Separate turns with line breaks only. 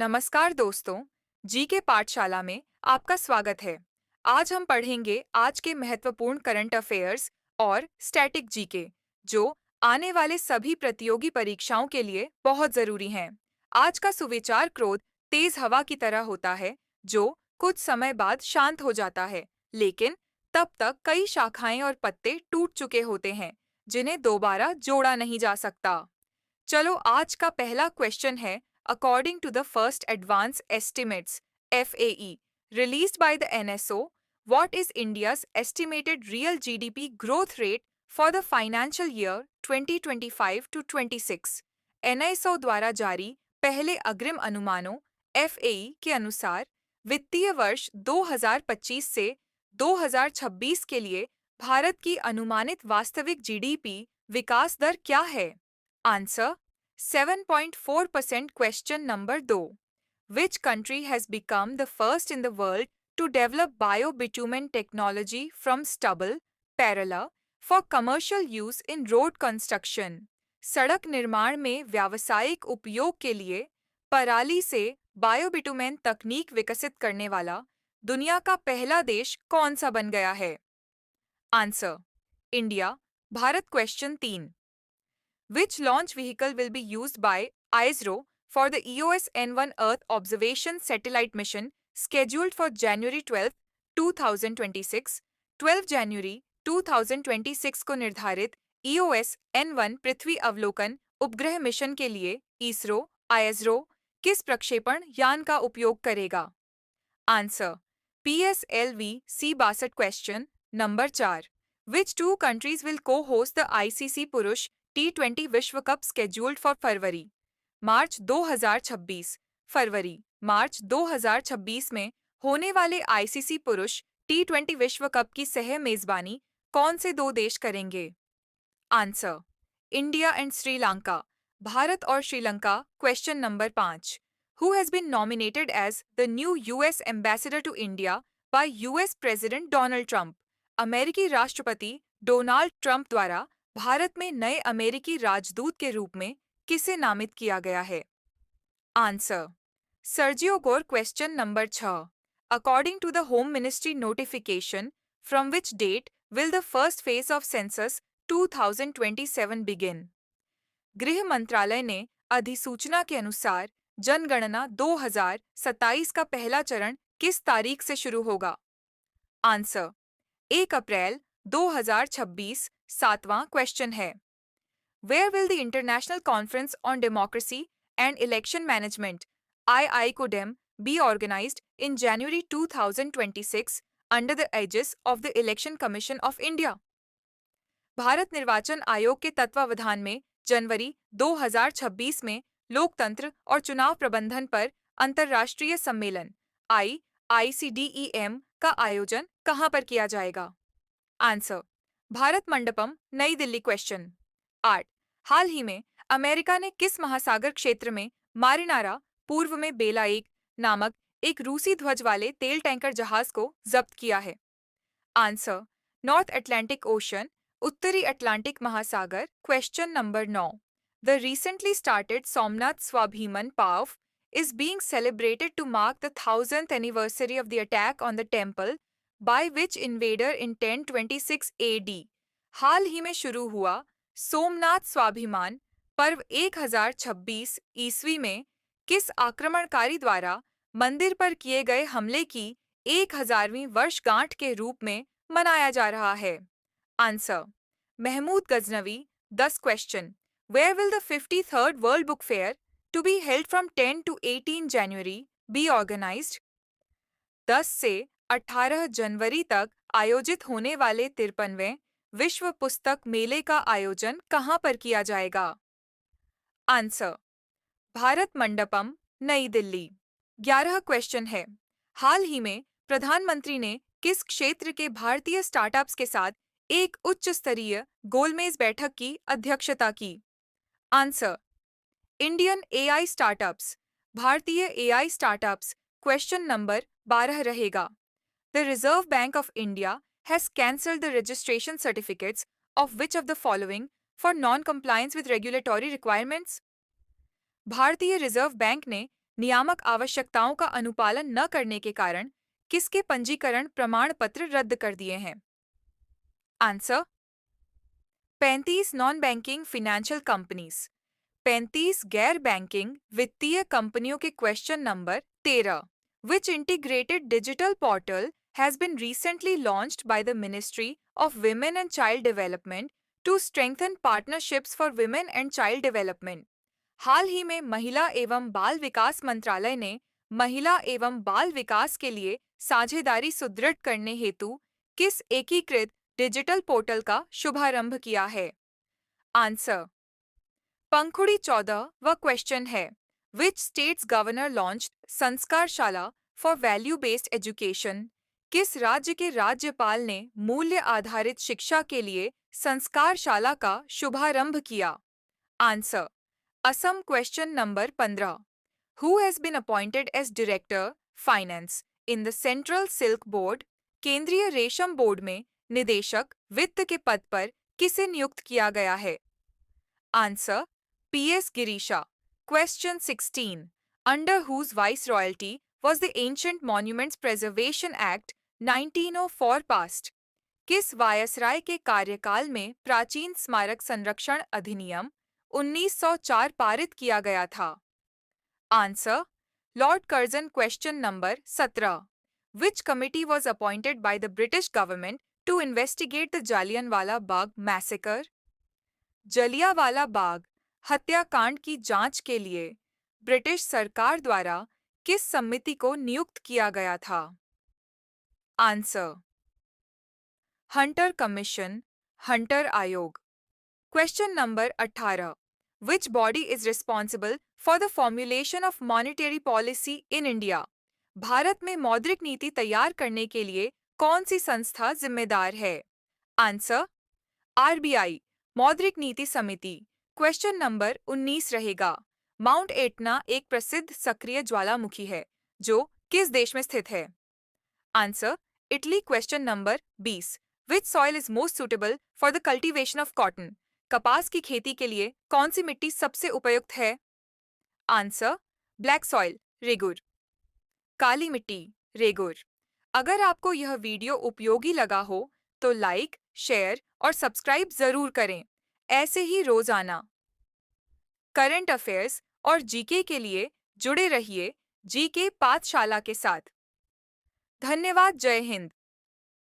नमस्कार दोस्तों, जी के पाठशाला में आपका स्वागत है। आज हम पढ़ेंगे आज के महत्वपूर्ण करंट अफेयर्स और स्टैटिक जीके, जो आने वाले सभी प्रतियोगी परीक्षाओं के लिए बहुत जरूरी हैं। आज का सुविचार क्रोध तेज हवा की तरह होता है, जो कुछ समय बाद शांत हो जाता है, लेकिन तब तक कई शाखाएं और पत्ते टूट चुके होते हैं, जिन्हें दोबारा जोड़ा नहीं जा सकता। चलो आज का पहला क्वेश्चन है। According to the first advance estimates FAE released by the NSO, what is India's estimated real GDP growth rate for the financial year 2025 to 26? NSO द्वारा जारी पहले अग्रिम अनुमानों FAE के अनुसार वित्तीय वर्ष 2025 से 2026 के लिए भारत की अनुमानित वास्तविक GDP विकास दर क्या है? Answer 7.4%. Question number 2. Which country has become the first in the world to develop biobitumen technology from stubble, parallel, for commercial use in road construction? सड़क निर्माण में व्यावसायिक उपयोग के लिए पराली से बायोबिटुमेन तकनीक विकसित करने वाला दुनिया का पहला देश कौन सा बन गया है? Answer India, Bharat. Question 3. Which launch vehicle will be used by ISRO for the EOS N1 Earth Observation Satellite Mission scheduled for January 12, 2026? 12 जनवरी 2026 को निर्धारित EOS N1 पृथ्वी अवलोकन उपग्रह मिशन के लिए इसरो ISRO किस प्रक्षेपण यान का उपयोग करेगा? Answer PSLV C62। Question number 4. Which two countries will co-host the ICC पुरुष T20 विश्व कप scheduled for फरवरी मार्च 2026? फरवरी मार्च 2026 में होने वाले ICC पुरुष T20 विश्व कप की सह मेजबानी कौन से दो देश करेंगे? Answer India and Sri Lanka, Bharat और Sri Lanka. Question number 5. Who has been nominated as the new US ambassador to India by US President Donald Trump? अमेरिकी राष्ट्रपति डोनाल्ड ट्रंप द्वारा भारत में नए अमेरिकी राजदूत के रूप में किसे नामित किया गया है? Answer Sergio Gor. Question number 6. According to the home ministry notification, from which date will the first phase of census 2027 begin? गृह मंत्रालय ने अधिसूचना के अनुसार जनगणना 2027 का पहला चरण किस तारीख से शुरू होगा? आंसर 1 अप्रैल 2026। 7वां क्वेश्चन है। Where will the International Conference on Democracy and Election Management (IICODEM) be organized in January 2026 under the aegis of the Election Commission of India? Bharat निर्वाचन आयोग के तत्वावधान में जनवरी 2026 में लोकतंत्र और चुनाव प्रबंधन पर अंतर्राष्ट्रीय सम्मेलन IICDEM का आयोजन कहां पर किया जाएगा? आंसर भारत मंडपम, नई दिल्ली। क्वेश्चन 8. हाल ही में अमेरिका ने किस महासागर क्षेत्र में मारिनारा, पूर्व में बेला 1 नामक एक रूसी ध्वज वाले तेल टैंकर जहाज को जब्त किया है? आंसर नॉर्थ अटलांटिक ओशन, उत्तरी अटलांटिक महासागर। Question number 9. The recently started Somnath स्वाभिमान पाव is being celebrated to mark the 1000th anniversary of the attack on the temple by which invader in 1026 AD. हाल ही में शुरू हुआ सोमनाथ स्वाभिमान पर्व 1026 ईस्वी में किस आक्रमणकारी द्वारा मंदिर पर किए गए हमले की 1000वीं वर्षगांठ के रूप में मनाया जा रहा है? Answer Mahmud Ghaznavi. 10 question. Where will the 53rd World Book Fair to be held from 10 to 18 January be organized? 10 से 18 जनवरी तक आयोजित होने वाले 53वें विश्व पुस्तक मेले का आयोजन कहां पर किया जाएगा? आंसर भारत मंडपम, नई दिल्ली। 11 क्वेश्चन है। हाल ही में प्रधानमंत्री ने किस क्षेत्र के भारतीय स्टार्टअप्स के साथ एक उच्च स्तरीय गोलमेज बैठक की अध्यक्षता की? आंसर इंडियन AI स्टार्टअप्स, भारतीय AI स्टार्टअप्स। क्वेश्चन नंबर 12 रहेगा। The Reserve Bank of India has cancelled the registration certificates of which of the following for non-compliance with regulatory requirements? भारतीय रिजर्व बैंक ने नियामक आवश्यकताओं का अनुपालन न करने के कारण किसके पंजीकरण प्रमाण पत्र रद्द कर दिए हैं? Answer 35 non banking financial companies. 35 गैर बैंकिंग वित्तीय कंपनियों के question number 13। Which integrated digital portal has been recently launched by the ministry of women and child development to strengthen partnerships for women and child development? हाल ही में महिला एवं बाल विकास मंत्रालय ने महिला एवं बाल विकास के लिए साझेदारी सुदृढ़ करने हेतु किस एकीकृत डिजिटल पोर्टल का शुभारंभ किया है? आंसर पंखुड़ी 14 व क्वेश्चन है which state's governor launched Sanskarshala for value based education? किस राज्य के राज्यपाल ने मूल्य आधारित शिक्षा के लिए संस्कारशाला का शुभारंभ किया? Answer Assam question number 15। Who has been appointed as Director Finance in the Central Silk Board? केंद्रीय रेशम बोर्ड में निदेशक वित्त के पद पर किसे नियुक्त किया गया है? Answer PS Girisha. Question 16। Under whose viceroyalty was the Ancient Monuments Preservation Act 1904 passed? किस वायसराय के कार्यकाल में प्राचीन स्मारक संरक्षण अधिनियम 1904 पारित किया गया था? Answer Lord Curzon question number 17। Which committee was appointed by the British government to investigate the Jallianwala Bagh massacre? Jallianwala Bagh हत्याकांड की जांच के लिए ब्रिटिश सरकार द्वारा किस समिति को नियुक्त किया गया था? आंसर हंटर कमीशन, हंटर आयोग। Question number 18। Which body is responsible for the formulation of monetary policy in India? Bharat में मौद्रिक नीति तैयार करने के लिए कौन सी संस्था जिम्मेदार है? आंसर RBI मौद्रिक नीति समिति। क्वेश्चन नंबर 19 रहेगा। माउंट एटना एक प्रसिद्ध सक्रिय ज्वालामुखी है जो किस देश में स्थित है? Answer Italy. Question number 20। Which soil is most suitable for the cultivation of cotton? कपास की खेती के लिए कौन सी मिट्टी सबसे उपयुक्त है? Answer black soil, regur. काली मिट्टी, रेगुर। अगर आपको यह वीडियो उपयोगी लगा हो तो लाइक, शेयर और सब्सक्राइब जरूर करें। ऐसे ही रोजाना करंट अफेयर्स और जीके के लिए जुड़े रहिए जीके पाठशाला के साथ। धन्यवाद। जय हिंद।